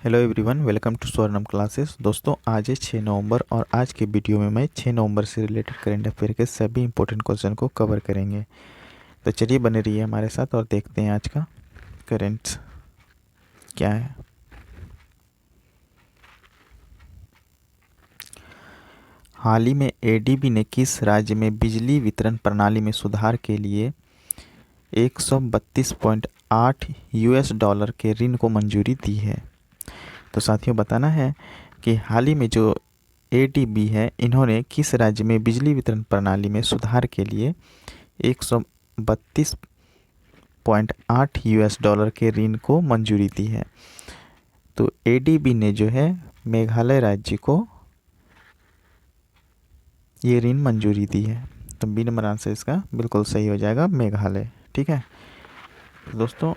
Hello everyone, welcome to Swarnam classes. दोस्तों, आज है 6 नवंबर और आज के वीडियो में मैं 6 नवंबर से रिलेटेड करंट अफेयर के सभी इंपॉर्टेंट क्वेश्चन को कवर करेंगे। तो चलिए बने रहिए हमारे साथ और देखते हैं आज का करंट्स क्या है। हाल ही में एडीबी ने किस राज्य में बिजली वितरण प्रणाली में सुधार के लिए 132.8 यूएस डॉलर के ऋण को मंजूरी दी है? तो साथियों, बताना है कि हाल ही में जो एडीबी है, इन्होंने किस राज्य में बिजली वितरण प्रणाली में सुधार के लिए 132.8 यूएस डॉलर के ऋण को मंजूरी दी है। तो एडीबी ने जो है मेघालय राज्य को ये ऋण मंजूरी दी है। तो बी नंबर आंसर इसका बिल्कुल सही हो जाएगा, मेघालय। ठीक है दोस्तों,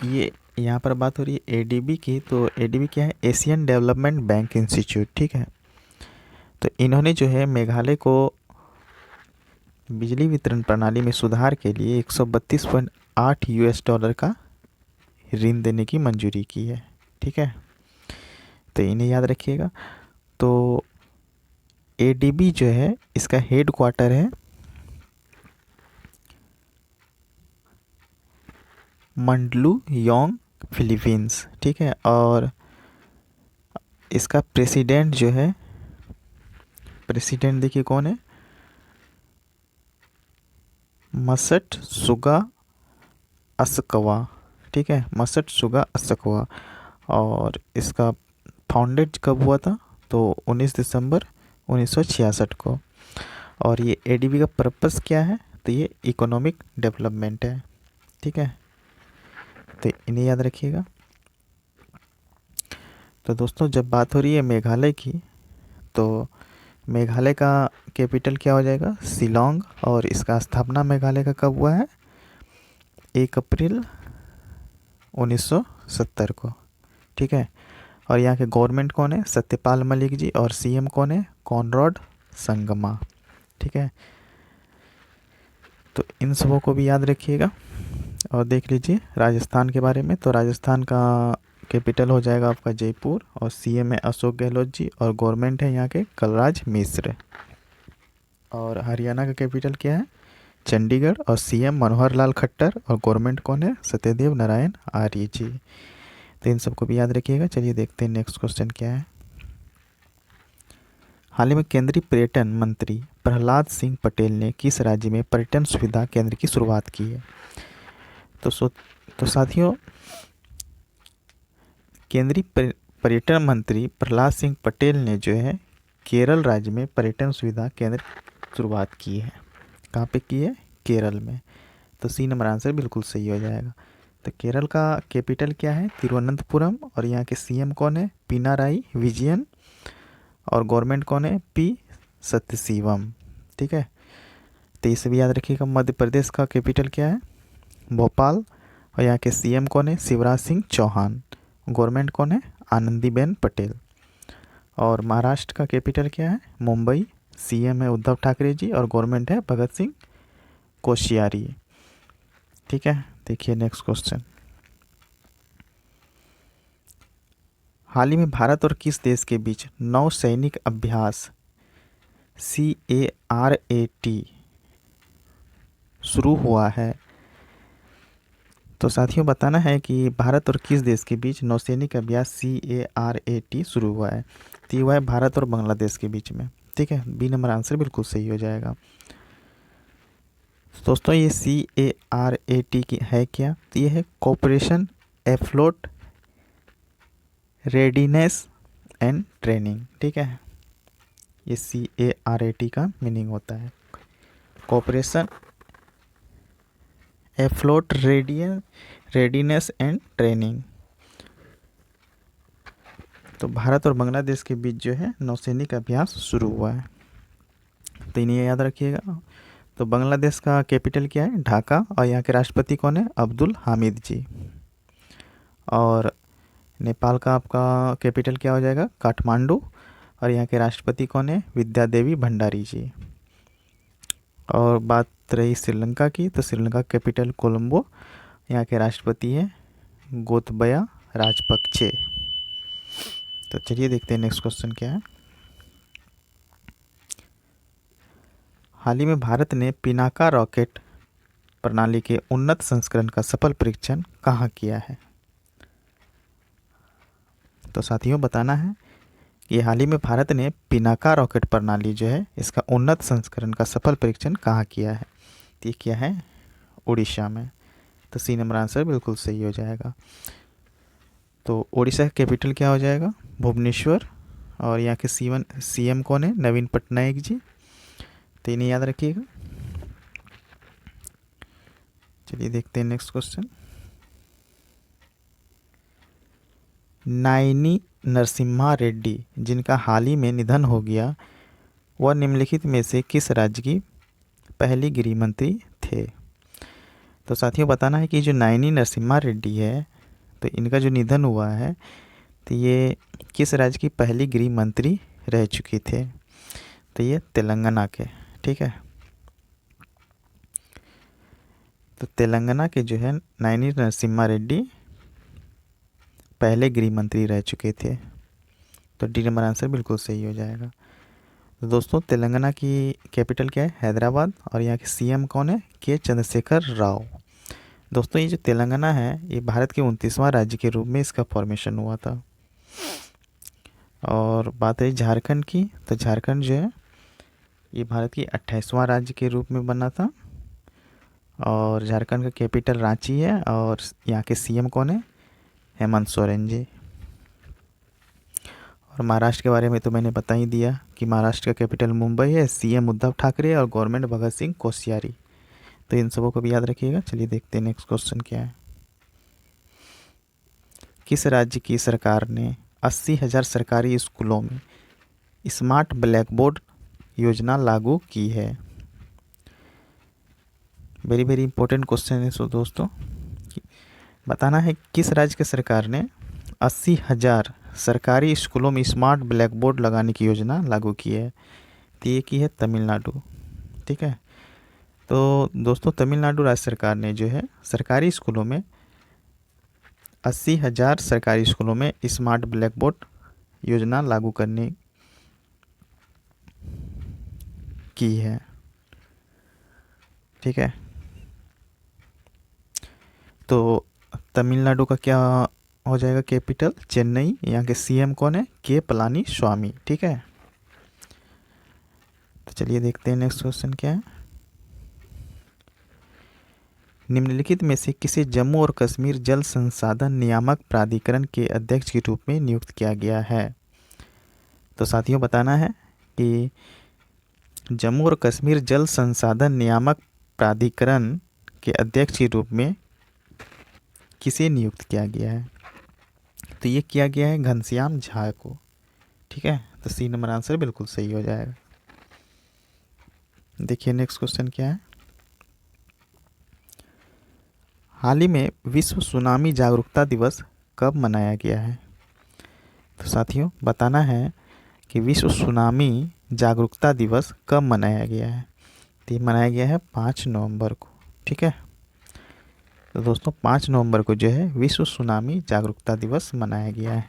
ये यहाँ पर बात हो रही है एडीबी की। तो एडीबी क्या है? Asian development bank institute. ठीक है, तो इन्होंने जो है मेघालय को बिजली वितरण प्रणाली में सुधार के लिए 132.8 यूएस डॉलर का ऋण देने की मंजूरी की है। ठीक है, तो इन्हें याद रखिएगा। तो एडीबी जो है इसका हेड क्वार्टर है मंडलूयोंग, फिलीपींस। ठीक है, और इसका प्रेसिडेंट जो है, प्रेसिडेंट देखिए कौन है? मसट सुगा अस्कवा। ठीक है, मसट सुगा अस्कवा। और इसका फाउंडेड कब हुआ था? तो 19 दिसंबर 1966 को। और ये एडीबी का पर्पस क्या है? तो ये इकोनॉमिक डेवलपमेंट है। ठीक है, तो इन्हें याद रखिएगा। तो दोस्तों, जब बात हो रही है मेघालय की, तो मेघालय का कैपिटल क्या हो जाएगा? शिलोंग। और इसका स्थापना मेघालय का कब हुआ है? 1 अप्रैल 1970 को। ठीक है, और यहाँ के गवर्नमेंट कौन है? सत्यपाल मलिक जी। और सीएम कौन है? कॉनरॉड संगमा। ठीक है, तो इन सबों को भी याद रखिएगा। और देख लीजिए राजस्थान के बारे में। तो राजस्थान का कैपिटल हो जाएगा आपका जयपुर। और सीएम है अशोक गहलोत जी। और गवर्नमेंट है यहाँ के कलराज मिश्र। और हरियाणा का कैपिटल क्या है? चंडीगढ़। और सीएम मनोहर लाल खट्टर। और गवर्नमेंट कौन है? सत्यदेव नारायण आर्य जी। तो इन सबको भी याद रखिएगा। चलिए देखते हैं नेक्स्ट क्वेश्चन क्या है। हाल ही में केंद्रीय पर्यटन मंत्री प्रहलाद सिंह पटेल ने किस राज्य में पर्यटन सुविधा केंद्र की शुरुआत की है? तो साथियों, केंद्रीय पर्यटन मंत्री प्रहलाद सिंह पटेल ने जो है केरल राज्य में पर्यटन सुविधा केंद्र की शुरुआत की है। कहाँ पे की है? केरल में। तो सी नंबर आंसर बिल्कुल सही हो जाएगा। तो केरल का कैपिटल क्या है? तिरुवनंतपुरम। और यहाँ के सीएम कौन है? पिनाराई विजयन। और गवर्नमेंट कौन है? पी सत्यशिवम। ठीक है, तो इसे भी याद रखिएगा। मध्य प्रदेश का कैपिटल क्या है? भोपाल। और यहाँ के सीएम कौन है? शिवराज सिंह चौहान। गवर्नमेंट कौन है? आनंदीबेन पटेल। और महाराष्ट्र का कैपिटल क्या है? मुंबई। सीएम है उद्धव ठाकरे जी। और गवर्नमेंट है भगत सिंह कोश्यारी। ठीक है, देखिए नेक्स्ट क्वेश्चन। हाल ही में भारत और किस देश के बीच नौ सैनिक अभ्यास CARAT शुरू हुआ है? तो साथियों, बताना है कि भारत और किस देश के बीच नौसैनिक अभ्यास CARAT शुरू हुआ है। तो ये हुआ है भारत और बांग्लादेश के बीच में। ठीक है, बी नंबर आंसर बिल्कुल सही हो जाएगा। दोस्तों, ये CARAT की है क्या? तो ये है कोऑपरेशन एफ्लोट रेडीनेस एंड ट्रेनिंग। ठीक है, ये CARAT का मीनिंग होता है कोऑपरेशन एफ्लोट रेडीनेस एंड ट्रेनिंग। तो भारत और बांग्लादेश के बीच जो है नौसैनिक अभ्यास शुरू हुआ है। तो इन्हें याद रखिएगा। तो बांग्लादेश का कैपिटल क्या है? ढाका। और यहाँ के राष्ट्रपति कौन है? अब्दुल हामिद जी। और नेपाल का आपका कैपिटल क्या हो जाएगा? काठमांडू। और यहाँ के राष्ट्रपति कौन है? विद्या देवी भंडारी जी। और बात रही श्रीलंका की, तो श्रीलंका कैपिटल कोलंबो। यहाँ के राष्ट्रपति है गोतबया राजपक्षे। तो चलिए देखते हैं नेक्स्ट क्वेश्चन क्या है। हाल ही में भारत ने पिनाका रॉकेट प्रणाली के उन्नत संस्करण का सफल परीक्षण कहाँ किया है? तो साथियों बताना है कि हाल ही में भारत ने पिनाका रॉकेट प्रणाली जो है इसका उन्नत संस्करण का सफल परीक्षण कहाँ किया है? तो ये किया है उड़ीसा में। तो सी नंबर आंसर बिल्कुल सही हो जाएगा। तो उड़ीसा का कैपिटल क्या हो जाएगा? भुवनेश्वर। और यहाँ के सीएम कौन है? नवीन पटनायक जी। तो इन्हें याद रखिएगा। चलिए देखते हैं नेक्स्ट क्वेश्चन। नायनी नरसिम्हा रेड्डी जिनका हाल ही में निधन हो गया, वह निम्नलिखित में से किस राज्य की पहली गृह मंत्री थे? तो साथियों बताना है कि जो नायनी नरसिम्हा रेड्डी है, तो इनका जो निधन हुआ है, तो ये किस राज्य की पहली गृह मंत्री रह चुके थे? तो ये तेलंगाना के। ठीक है, तो तेलंगाना के जो है नायनी नरसिम्हा रेड्डी पहले गृह मंत्री रह चुके थे। तो डी नंबर आंसर बिल्कुल सही हो जाएगा। तो दोस्तों तेलंगाना की कैपिटल क्या है? हैदराबाद। और यहाँ के सीएम कौन है? के चंद्रशेखर राव। दोस्तों ये जो तेलंगाना है ये भारत के 29वां राज्य के रूप में इसका फॉर्मेशन हुआ था। और बात है झारखंड की, तो झारखंड जो है ये भारत की 28वां राज्य के रूप में बना था। और झारखंड का कैपिटल रांची है। और यहाँ के सीएम कौन है? हेमंत सोरेन जी। और महाराष्ट्र के बारे में तो मैंने बता ही दिया कि महाराष्ट्र का कैपिटल मुंबई है, सीएम उद्धव ठाकरे और गवर्नमेंट भगत सिंह कोश्यारी। तो इन सबों को भी याद रखिएगा। चलिए देखते हैं नेक्स्ट क्वेश्चन क्या है। किस राज्य की सरकार ने 80,000 सरकारी स्कूलों में स्मार्ट ब्लैक बोर्ड योजना लागू की है? वेरी वेरी इंपॉर्टेंट क्वेश्चन है। सो दोस्तों बताना है किस राज्य की सरकार ने 80,000 सरकारी स्कूलों में स्मार्ट ब्लैक बोर्ड लगाने की योजना लागू की है? तो ये की है तमिलनाडु। ठीक है, तो दोस्तों तमिलनाडु राज्य सरकार ने जो है सरकारी स्कूलों में 80,000 सरकारी स्कूलों में स्मार्ट ब्लैक बोर्ड योजना लागू करने की है। ठीक है, तो तमिलनाडु का क्या हो जाएगा कैपिटल? चेन्नई। यहाँ के सीएम कौन है? के पलानी स्वामी। ठीक है, तो चलिए देखते हैं नेक्स्ट क्वेश्चन क्या है। निम्नलिखित में से किसे जम्मू और कश्मीर जल संसाधन नियामक प्राधिकरण के अध्यक्ष के रूप में नियुक्त किया गया है? तो साथियों बताना है कि जम्मू और कश्मीर जल संसाधन नियामक प्राधिकरण के अध्यक्ष के रूप में किसे नियुक्त किया गया है? तो ये किया गया है घनश्याम झा को। ठीक है, तो सी नंबर आंसर बिल्कुल सही हो जाएगा। देखिए नेक्स्ट क्वेश्चन क्या है। हाल ही में विश्व सुनामी जागरूकता दिवस कब मनाया गया है? तो साथियों बताना है कि विश्व सुनामी जागरूकता दिवस कब मनाया गया है? तो ये मनाया गया है 5 नवंबर को। ठीक है, तो दोस्तों 5 नवंबर को जो है विश्व सुनामी जागरूकता दिवस मनाया गया है।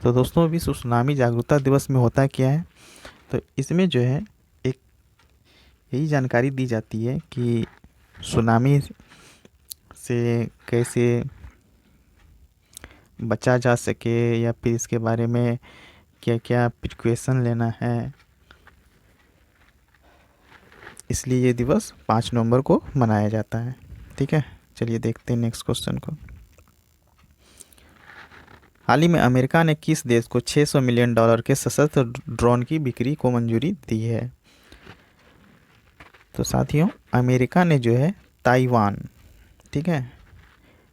तो दोस्तों विश्व सुनामी जागरूकता दिवस में होता क्या है? तो इसमें जो है एक यही जानकारी दी जाती है कि सुनामी से कैसे बचा जा सके, या फिर इसके बारे में क्या क्या प्रिकॉशन लेना है। इसलिए ये दिवस 5 नवंबर को मनाया जाता है। ठीक है, चलिए देखते हैं नेक्स्ट क्वेश्चन को। हाल ही में अमेरिका ने किस देश को $600 मिलियन के सशस्त्र ड्रोन की बिक्री को मंजूरी दी है? तो साथियों अमेरिका ने जो है ताइवान, ठीक है,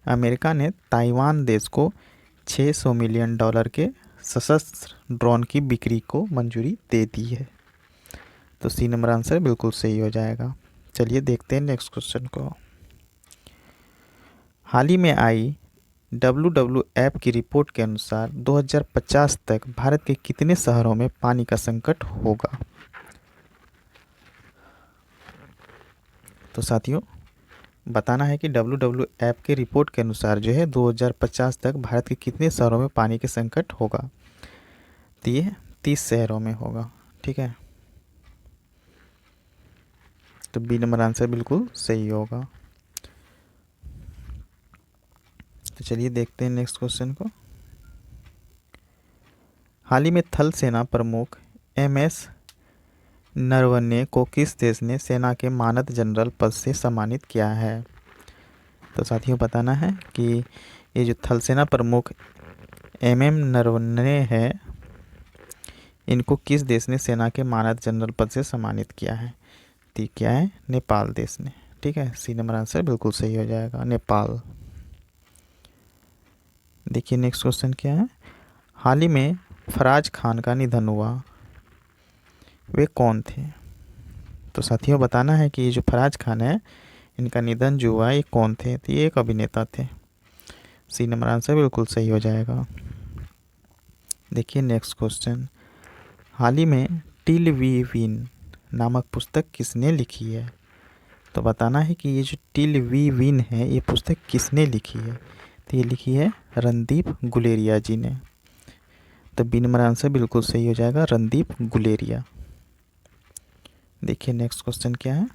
अमेरिका ने ताइवान देश को $600 मिलियन के सशस्त्र ड्रोन की बिक्री को मंजूरी दे दी है। तो सी नंबर आंसर बिल्कुल सही हो जाएगा। चलिए देखते हैं नेक्स्ट क्वेश्चन को। हाल ही में आई WWF की रिपोर्ट के अनुसार 2050 तक भारत के कितने शहरों में पानी का संकट होगा? तो साथियों बताना है कि WWF के रिपोर्ट के अनुसार जो है 2050 तक भारत के कितने शहरों में पानी के संकट होगा। तो ये 30 शहरों में होगा। ठीक है, तो बी नंबर आंसर बिल्कुल सही होगा। तो चलिए देखते हैं नेक्स्ट क्वेश्चन को। हाल ही में थल सेना प्रमुख MS नरवणे को किस देश ने सेना के मानद जनरल पद से सम्मानित किया है। तो साथियों बताना है कि ये जो थल सेना प्रमुख MM नरवणे है, इनको किस देश ने सेना के मानद जनरल पद से सम्मानित किया है। तो ये क्या है, नेपाल देश ने। ठीक है, सी नंबर आंसर बिल्कुल सही हो जाएगा, नेपाल। देखिए नेक्स्ट क्वेश्चन क्या है। हाल ही में फराज खान का निधन हुआ, वे कौन थे। तो साथियों बताना है कि ये जो फराज खान है, इनका निधन जो हुआ ये कौन थे। तो ये एक अभिनेता थे। सी नंबर आंसर बिल्कुल सही हो जाएगा। देखिए नेक्स्ट क्वेश्चन। हाल ही में टिल वी विन नामक पुस्तक किसने लिखी है। तो बताना है कि ये जो टिल वी विन है, ये पुस्तक किसने लिखी है। तो ये लिखी है रणदीप गुलेरिया जी ने। तो बी नंबर आंसर बिल्कुल सही हो जाएगा, रणदीप गुलेरिया। देखिए नेक्स्ट क्वेश्चन क्या है।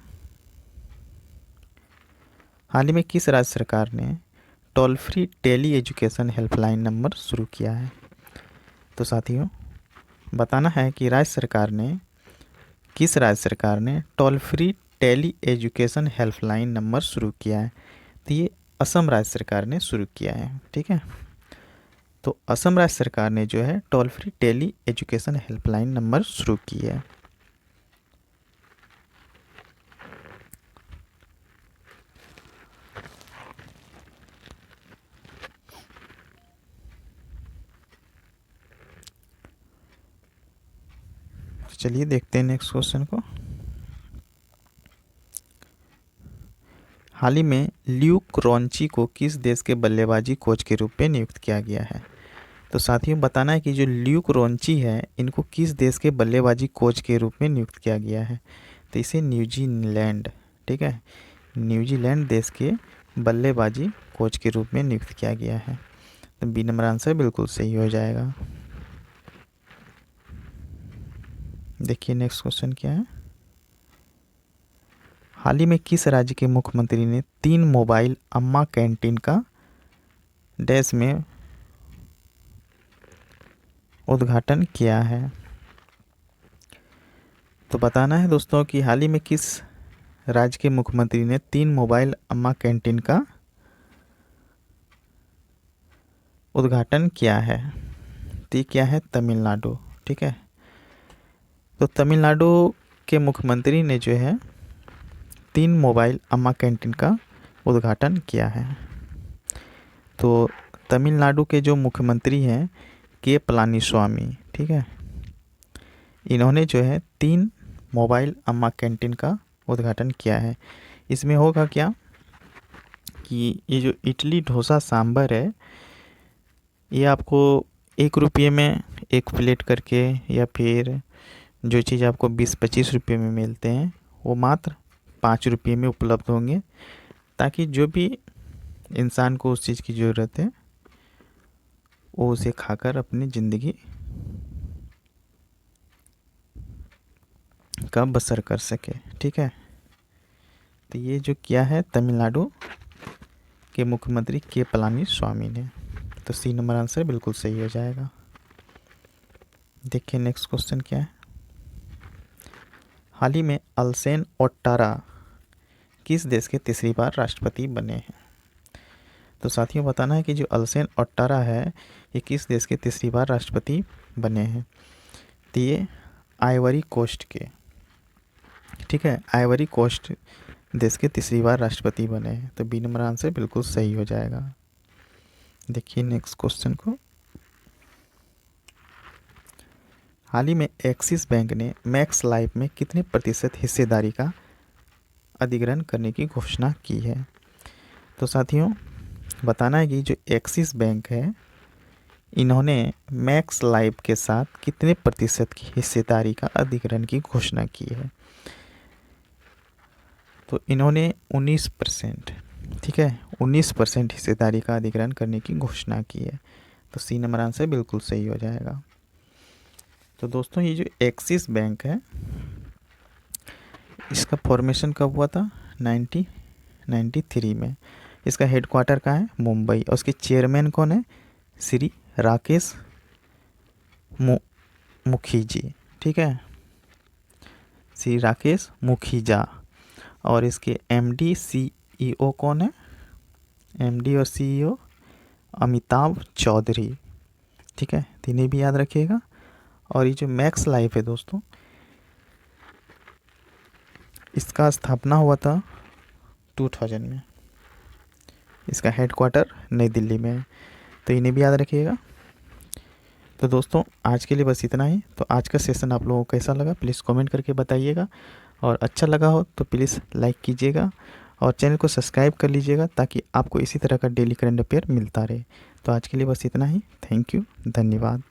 हाल ही में किस राज्य सरकार ने toll free tele education helpline number शुरू किया है। तो साथियों बताना है कि किस राज्य सरकार ने toll free tele education helpline number शुरू किया है। तो ये असम राज्य सरकार ने शुरू किया है। ठीक है, तो असम राज्य सरकार ने जो है toll free tele education helpline number शुरू की है। चलिए देखते हैं नेक्स्ट क्वेश्चन को। हाल ही में ल्यूक रॉन्ची को किस देश के बल्लेबाजी कोच के रूप में नियुक्त किया गया है। तो साथियों बताना है कि जो ल्यूक रॉन्ची है, इनको किस देश के बल्लेबाजी कोच के रूप में नियुक्त किया गया है। तो इसे न्यूजीलैंड, ठीक है, न्यूजीलैंड देश के बल्लेबाजी कोच के रूप में नियुक्त किया गया है। तो बी नंबर आंसर बिल्कुल सही हो जाएगा। देखिए नेक्स्ट क्वेश्चन क्या है। हाल ही में किस राज्य के मुख्यमंत्री ने 3 मोबाइल अम्मा कैंटीन का डैश में उद्घाटन किया है। तो बताना है दोस्तों कि हाल ही में किस राज्य के मुख्यमंत्री ने 3 मोबाइल अम्मा कैंटीन का उद्घाटन किया है। तो ये क्या है, तमिलनाडु। ठीक है, तो तमिलनाडु के मुख्यमंत्री ने जो है 3 मोबाइल अम्मा कैंटीन का उद्घाटन किया है। तो तमिलनाडु के जो मुख्यमंत्री हैं के पलानीस्वामी, ठीक है, इन्होंने जो है 3 मोबाइल अम्मा कैंटीन का उद्घाटन किया है। इसमें होगा क्या कि ये जो इडली डोसा सांभर है, ये आपको 1 रुपये में 1 प्लेट करके, या फिर जो चीज़ आपको 20-25 रुपये में मिलते हैं, वो मात्र 5 रुपये में उपलब्ध होंगे, ताकि जो भी इंसान को उस चीज़ की ज़रूरत है वो उसे खाकर अपनी ज़िंदगी का बसर कर सके। ठीक है, तो ये जो किया है तमिलनाडु के मुख्यमंत्री के पलानीस्वामी ने। तो सी नंबर आंसर बिल्कुल सही हो जाएगा। देखिए नेक्स्ट क्वेश्चन क्या है। हाल ही में अल्सेन ओटारा किस देश के तीसरी बार राष्ट्रपति बने हैं। तो साथियों बताना है कि जो अल्सेन ओटारा है, ये किस देश के तीसरी बार राष्ट्रपति बने हैं। तो ये आइवरी कोस्ट के, ठीक है, आइवरी कोस्ट देश के तीसरी बार राष्ट्रपति बने हैं। तो बी नंबर आंसर बिल्कुल सही हो जाएगा। देखिए नेक्स्ट क्वेश्चन को। हाल ही में एक्सिस बैंक ने मैक्स लाइफ में कितने प्रतिशत हिस्सेदारी का अधिग्रहण करने की घोषणा की है। तो साथियों बताना है कि जो एक्सिस बैंक है, इन्होंने मैक्स लाइफ के साथ कितने प्रतिशत की हिस्सेदारी का अधिग्रहण की घोषणा की है। तो इन्होंने 19%, ठीक है, 19% हिस्सेदारी का अधिग्रहण करने की घोषणा की है। तो सी नंबर आंसर बिल्कुल सही हो जाएगा। तो दोस्तों ये जो एक्सिस बैंक है इसका फॉर्मेशन कब हुआ था? 1993 में। इसका हेडक्वार्टर कहाँ है? मुंबई। और उसके चेयरमैन कौन है? श्री राकेश मुखीजी, ठीक है, श्री राकेश मुखीजा। और इसके एमडी सीईओ कौन है? एमडी और सीईओ अमिताभ चौधरी, ठीक है, तो इन्हें भी याद रखिएगा। और ये जो मैक्स लाइफ है दोस्तों, इसका स्थापना हुआ था 2000 में। इसका हेडक्वार्टर नई दिल्ली में है, तो इन्हें भी याद रखिएगा। तो दोस्तों आज के लिए बस इतना ही। तो आज का सेशन आप लोगों को कैसा लगा प्लीज़ कमेंट करके बताइएगा, और अच्छा लगा हो तो प्लीज़ लाइक कीजिएगा और चैनल को सब्सक्राइब कर लीजिएगा ताकि आपको इसी तरह का डेली करंट अफेयर मिलता रहे। तो आज के लिए बस इतना ही। थैंक यू, धन्यवाद।